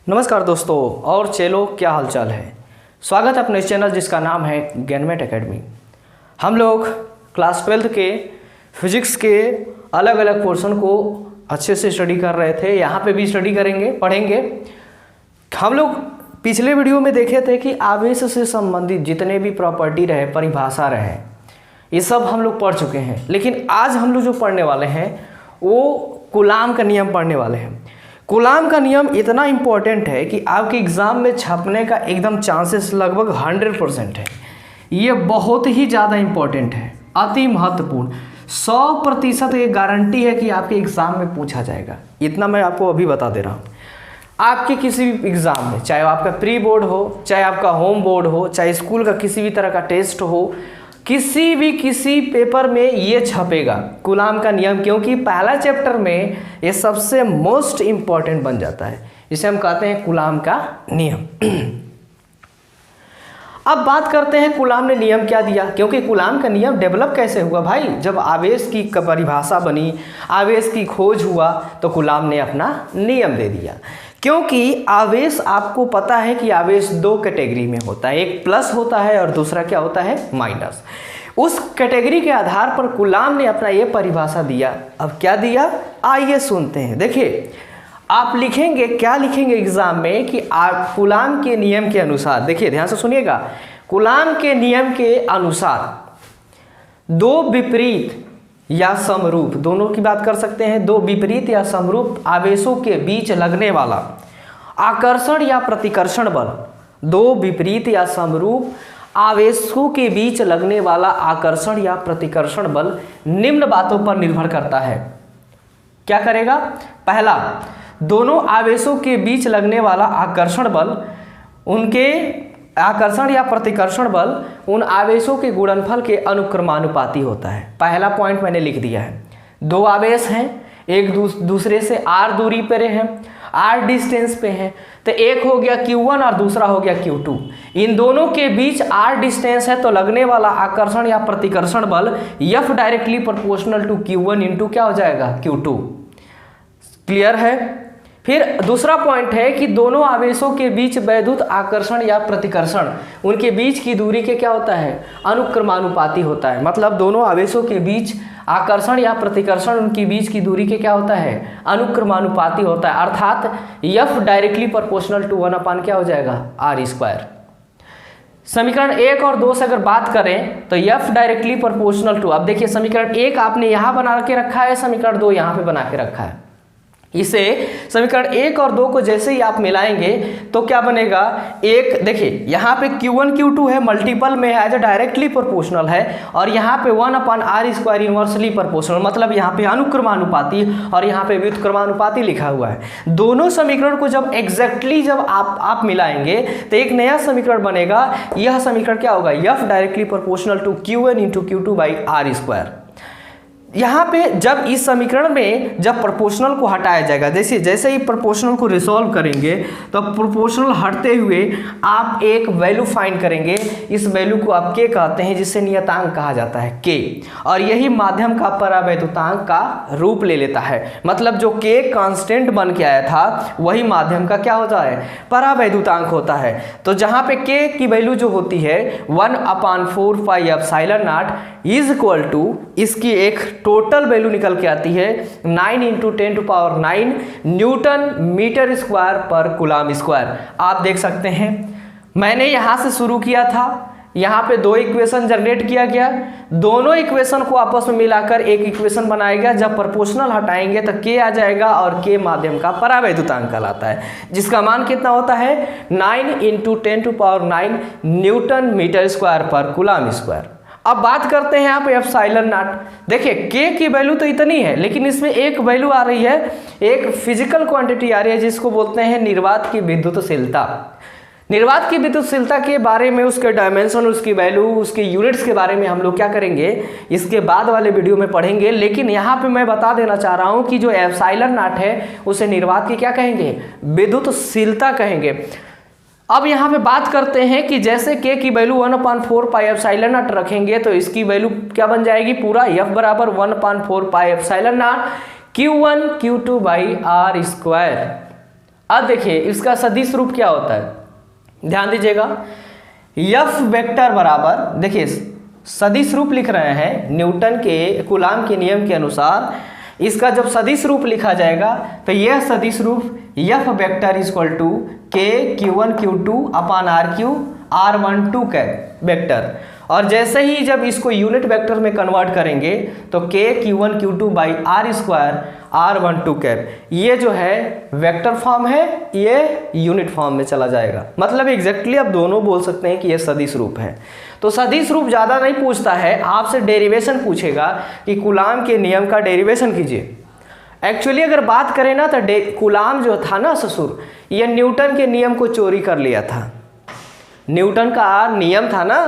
नमस्कार दोस्तों और चलो क्या हालचाल है। स्वागत है अपने चैनल जिसका नाम है ज्ञानमेट एकेडमी। हम लोग क्लास 12th के फिजिक्स के अलग अलग पोर्शन को अच्छे से स्टडी कर रहे थे। यहाँ पे भी स्टडी करेंगे, पढ़ेंगे। हम लोग पिछले वीडियो में देखे थे कि आवेश से संबंधित जितने भी प्रॉपर्टी रहे, परिभाषा रहे, ये सब हम लोग पढ़ चुके हैं। लेकिन आज हम लोग जो पढ़ने वाले हैं वो कूलाम का नियम पढ़ने वाले हैं। कूलाम का नियम इतना इम्पोर्टेंट है कि आपके एग्ज़ाम में छपने का एकदम चांसेस लगभग 100% है। ये बहुत ही ज़्यादा इम्पोर्टेंट है, अति महत्वपूर्ण। 100% ये गारंटी है कि आपके एग्ज़ाम में पूछा जाएगा। इतना मैं आपको अभी बता दे रहा हूँ। आपके किसी भी एग्ज़ाम में, चाहे आपका प्री बोर्ड हो, चाहे आपका होम बोर्ड हो, चाहे स्कूल का किसी भी तरह का टेस्ट हो, किसी पेपर में ये छपेगा कूलाम का नियम, क्योंकि पहला चैप्टर में ये सबसे मोस्ट इम्पॉर्टेंट बन जाता है। इसे हम कहते हैं कूलाम का नियम। अब बात करते हैं कूलाम ने नियम क्या दिया, क्योंकि कूलाम का नियम डेवलप कैसे हुआ भाई। जब आवेश की परिभाषा बनी, आवेश की खोज हुआ, तो कूलाम ने अपना नियम दे दिया। क्योंकि आवेश, आपको पता है कि आवेश दो कैटेगरी में होता है, एक प्लस होता है और दूसरा क्या होता है, माइनस। उस कैटेगरी के आधार पर कूलाम ने अपना ये परिभाषा दिया। अब क्या दिया, आइए सुनते हैं। देखिए, आप लिखेंगे, क्या लिखेंगे एग्जाम में कि आप कूलाम के नियम के अनुसार, देखिए ध्यान से सुनिएगा, कूलाम के नियम के अनुसार दो विपरीत या समरूप, दोनों की बात कर सकते हैं, दो विपरीत या समरूप आवेशों के बीच लगने वाला आकर्षण या प्रतिकर्षण बल, दो विपरीत या समरूप आवेशों के बीच लगने वाला आकर्षण या प्रतिकर्षण बल निम्न बातों पर निर्भर करता है। क्या करेगा, पहला, दोनों आवेशों के बीच लगने वाला आकर्षण बल, उनके आकर्षण या प्रतिकर्षण बल उन आवेशों के गुणनफल के अनुक्रमानुपाती होता है। पहला पॉइंट मैंने लिख दिया है। दो आवेश हैं, एक दूसरे से r दूरी पर हैं, r डिस्टेंस पे हैं, तो एक हो गया Q1 और दूसरा हो गया Q2। इन दोनों के बीच r डिस्टेंस है, तो लगने वाला आकर्षण या प्रतिकर्षण बल F directly proportional to Q1 into क्या हो जाएगा, Q2। क्लियर है। फिर दूसरा पॉइंट है कि दोनों आवेशों के बीच वैद्युत आकर्षण या प्रतिकर्षण, उनके बीच की दूरी के क्या होता है, अनुक्रमानुपाती होता है। मतलब दोनों आवेशों के बीच आकर्षण या प्रतिकर्षण, उनकी बीच की दूरी के क्या होता है, अनुक्रमानुपाती होता है। अर्थात F डायरेक्टली प्रोपोर्शनल टू 1 क्या हो जाएगा, r²। समीकरण 1 और 2 से अगर बात करें तो F डायरेक्टली प्रोपोर्शनल टू, अब देखिए समीकरण 1 आपने यहाँ बना के रखा है, समीकरण 2 यहाँ पे बना के रखा है। इसे समीकरण 1 और 2 को जैसे ही आप मिलाएंगे तो क्या बनेगा, एक देखिए यहाँ पे Q1 Q2 है, मल्टीपल में है, एज डायरेक्टली प्रोपोर्शनल है, और यहाँ पे 1/r² इनवर्सली प्रोपोर्शनल, मतलब यहाँ पे अनुक्रमानुपाती और यहाँ पे व्युत्क्रमानुपाती लिखा हुआ है। दोनों समीकरण को जब एग्जैक्टली जब आप मिलाएंगे तो एक नया समीकरण बनेगा। यह समीकरण क्या होगा, F directly proportional to Q1 into Q2/r²। यहाँ पे जब इस समीकरण में जब प्रोपोर्शनल को हटाया जाएगा, जैसे ही प्रोपोर्शनल को रिसॉल्व करेंगे तो प्रोपोर्शनल हटते हुए आप एक वैल्यू फाइंड करेंगे। इस वैल्यू को आप के कहते हैं, जिससे नियतांक कहा जाता है के, और यही माध्यम का परावैद्युतांक का रूप ले लेता है। मतलब जो के कांस्टेंट बन के आया था वही माध्यम का क्या होता है, परावैद्युतांक होता है। तो जहाँ पे के की वैल्यू जो होती है 1/4πε0 इज इक्वल टू, इसकी एक टोटल वैल्यू निकल के आती है 9 × 10⁹ न्यूटन मीटर स्क्वायर पर कूलाम स्क्वायर। आप देख सकते हैं मैंने यहाँ से शुरू किया था, यहाँ पे दो इक्वेशन जनरेट किया गया, दोनों इक्वेशन को आपस में मिलाकर एक इक्वेशन बनाया गया। जब प्रोपोर्शनल हटाएंगे तो के आ जाएगा, और के माध्यम का परावैद्युतांक कहलाता है, जिसका मान कितना होता है 9 × 10⁹ न्यूटन मीटर स्क्वायर पर कूलाम स्क्वायर। अब बात करते हैं यहाँ पे ε0। देखिए के की वैल्यू तो इतनी है, लेकिन इसमें एक वैल्यू आ रही है, एक फिजिकल क्वांटिटी आ रही है, जिसको बोलते हैं निर्वात की विद्युतशीलता। निर्वात की विद्युतशीलता के बारे में, उसके डायमेंशन, उसकी वैल्यू, उसके यूनिट्स के बारे में हम लोग क्या करेंगे, इसके बाद वाले वीडियो में पढ़ेंगे। लेकिन यहाँ पे मैं बता देना चाह रहा हूँ कि जो ε0 है उसे निर्वात की क्या कहेंगे, विद्युतशीलता कहेंगे। अब यहाँ पे बात करते हैं कि जैसे के की वैल्यू 1/4πε0 रखेंगे तो इसकी वैल्यू क्या बन जाएगी, पूरा F बराबर 1/4πε0 Q1 Q2/r²। अब देखिए इसका सदिश रूप क्या होता है, ध्यान दीजिएगा। एफ वेक्टर बराबर, देखिए सदिश रूप लिख रहे हैं न्यूटन के कूलाम के नियम के अनुसार। इसका जब सदिश रूप लिखा जाएगा तो यह सदिश रूप F vector is equal to K Q1 Q2 upon RQ R12 का वेक्टर। और जैसे ही जब इसको यूनिट वेक्टर में कन्वर्ट करेंगे तो के Q1 Q2 by R square R12 cap, ये जो है वेक्टर फॉर्म है, ये यूनिट फॉर्म में चला जाएगा। मतलब एग्जैक्टली आप दोनों बोल सकते हैं कि ये सदिश रूप है। तो सदिश रूप ज़्यादा नहीं पूछता है, आपसे डेरिवेशन पूछेगा कि कूलाम के नियम का डेरिवेशन कीजिए। एक्चुअली अगर बात करें ना तो कूलाम जो था ना ससुर, ये न्यूटन के नियम को चोरी कर लिया था। न्यूटन का नियम था ना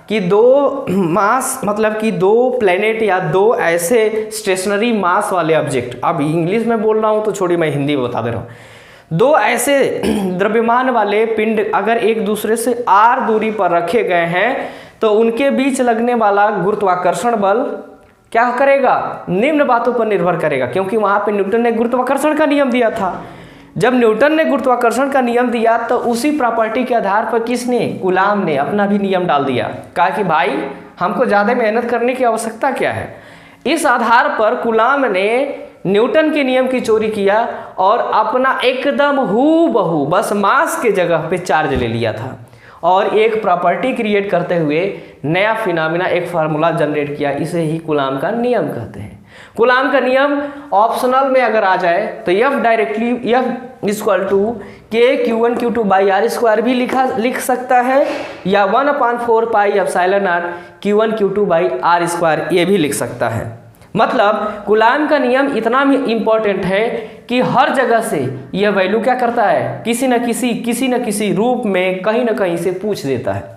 कि दो मास, मतलब कि दो प्लेनेट या दो ऐसे स्टेशनरी मास वाले ऑब्जेक्ट, अब इंग्लिश में बोल रहा हूँ तो छोड़िए मैं हिंदी में बता दे रहा हूँ, दो ऐसे द्रव्यमान वाले पिंड अगर एक दूसरे से r दूरी पर रखे गए हैं तो उनके बीच लगने वाला गुरुत्वाकर्षण बल क्या करेगा, निम्न बातों पर निर्भर करेगा। क्योंकि वहाँ पे न्यूटन ने गुरुत्वाकर्षण का नियम दिया था। जब न्यूटन ने गुरुत्वाकर्षण का नियम दिया तो उसी प्रॉपर्टी के आधार पर किसने, कूलाम ने अपना भी नियम डाल दिया। कहा कि भाई हमको ज़्यादा मेहनत करने की आवश्यकता क्या है। इस आधार पर कूलाम ने न्यूटन के नियम की चोरी किया और अपना एकदम हूबहू बस मास के जगह पे चार्ज ले लिया था और एक प्रॉपर्टी क्रिएट करते हुए नया फिनोमेना, एक फार्मूला जनरेट किया। इसे ही कूलाम का नियम कहते हैं। कूलाम का नियम ऑप्शनल में अगर आ जाए तो F directly F equal to K Q1 Q2 by R square भी लिख सकता है, या 1/4 pi epsilon not Q1 Q2 by R square ये भी लिख सकता है। मतलब कूलाम का नियम इतना इम्पोर्टेंट है कि हर जगह से यह वैल्यू क्या करता है, किसी न किसी रूप में कहीं ना कहीं से पूछ देता है।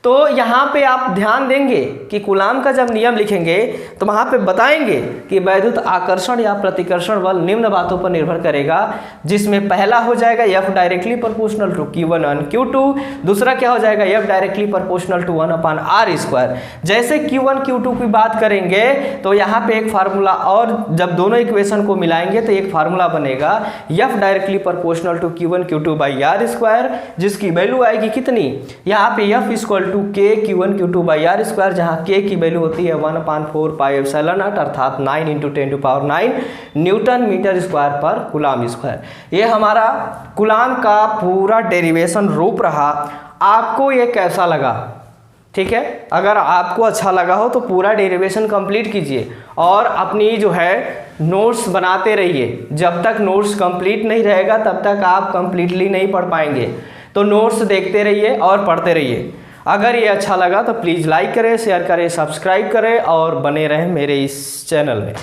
तो यहाँ पे आप ध्यान देंगे कि कूलाम का जब नियम लिखेंगे तो वहाँ पे बताएंगे कि वैद्युत आकर्षण या प्रतिकर्षण बल निम्न बातों पर निर्भर करेगा, जिसमें पहला हो जाएगा F directly proportional to Q1 और Q2, दूसरा क्या हो जाएगा F directly proportional to 1/r square. जैसे Q1 Q2 की बात करेंगे तो यहाँ पे एक फार्मूला, और जब दोनों इक्वेशन को मिलाएंगे तो एक फार्मूला बनेगा F directly proportional to Q1 Q2 by R square, जिसकी वैल्यू आएगी कितनी, यहाँ पे F equal to K Q1 Q2 by R square, जहाँ k की वैल्यू होती है 1/4 पाई एप्सिलॉन नॉट अर्थात 9 × 10⁹ न्यूटन मीटर स्क्वायर पर कूलाम स्क्वायर। ये हमारा कूलाम का पूरा डेरिवेशन रूप रहा। आपको ये कैसा लगा, ठीक है? अगर आपको अच्छा लगा हो तो पूरा डेरिवेशन कंप्लीट कीजिए और अपनी जो है नोट्स बनाते रहिए। जब तक नोट्स कंप्लीट नहीं रहेगा तब तक आप कंप्लीटली नहीं पढ़ पाएंगे। तो नोट्स देखते रहिए और पढ़ते रहिए। अगर ये अच्छा लगा तो प्लीज़ लाइक करें, शेयर करें, सब्सक्राइब करें और बने रहें मेरे इस चैनल में।